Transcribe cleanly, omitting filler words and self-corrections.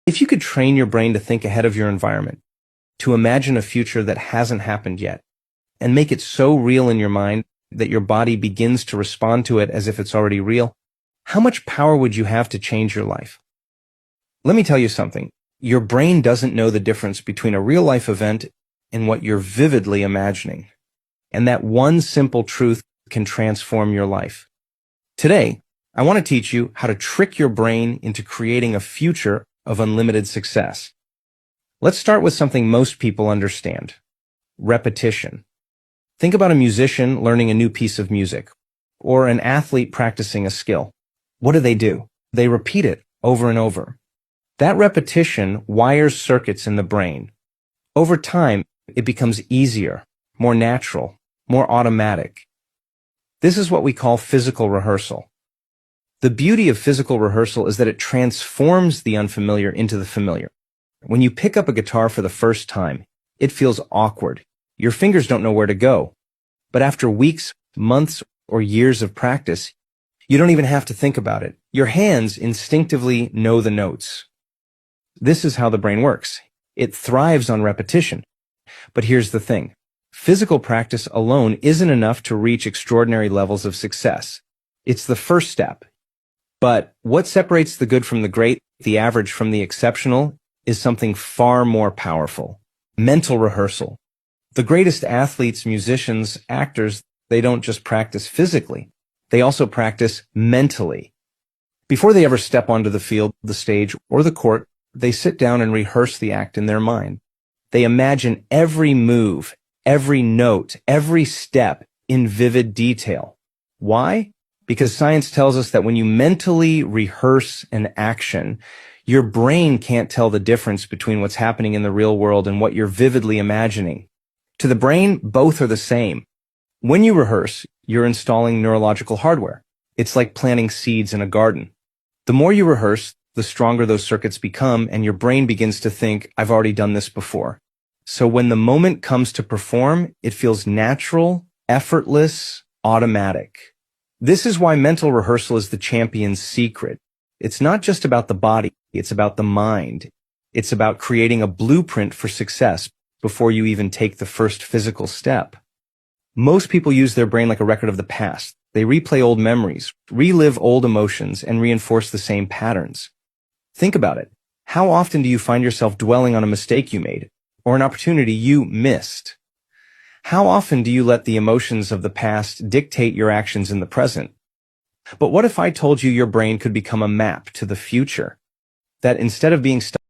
If you could train your brain to think ahead of your environment, to imagine a future that hasn't happened yet, and make it so real in your mind that your body begins to respond to it as if it's already real, how much power would you have to change your life? Let me tell you something. Your brain doesn't know the difference between a real-life event and what you're vividly imagining. And that one simple truth can transform your life. Today, I want to teach you how to trick your brain into creating a future of unlimited success. Let's start with something most people understand: repetition. Think about a musician learning a new piece of music, or an athlete practicing a skill. What do? They repeat it over and over. That repetition wires circuits in the brain. Over time, it becomes easier, more natural, more automatic. This is what we call physical rehearsal. The beauty of physical rehearsal is that it transforms the unfamiliar into the familiar. When you pick up a guitar for the first time, it feels awkward. Your fingers don't know where to go. But after weeks, months, or years of practice, you don't even have to think about it. Your hands instinctively know the notes. This is how the brain works. It thrives on repetition. But here's the thing. Physical practice alone isn't enough to reach extraordinary levels of success. It's the first step. But what separates the good from the great, the average from the exceptional, is something far more powerful: mental rehearsal. The greatest athletes, musicians, actors, they don't just practice physically. They also practice mentally. Before they ever step onto the field, the stage, or the court, they sit down and rehearse the act in their mind. They imagine every move, every note, every step in vivid detail. Why? Because science tells us that when you mentally rehearse an action, your brain can't tell the difference between what's happening in the real world and what you're vividly imagining. To the brain, both are the same. When you rehearse, you're installing neurological hardware. It's like planting seeds in a garden. The more you rehearse, the stronger those circuits become, and your brain begins to think, I've already done this before. So when the moment comes to perform, it feels natural, effortless, automatic. This is why mental rehearsal is the champion's secret. It's not just about the body, it's about the mind. It's about creating a blueprint for success before you even take the first physical step. Most people use their brain like a record of the past. They replay old memories, relive old emotions, and reinforce the same patterns. Think about it. How often do you find yourself dwelling on a mistake you made, or an opportunity you missed? How often do you let the emotions of the past dictate your actions in the present? But what if I told you your brain could become a map to the future? That instead of being stuck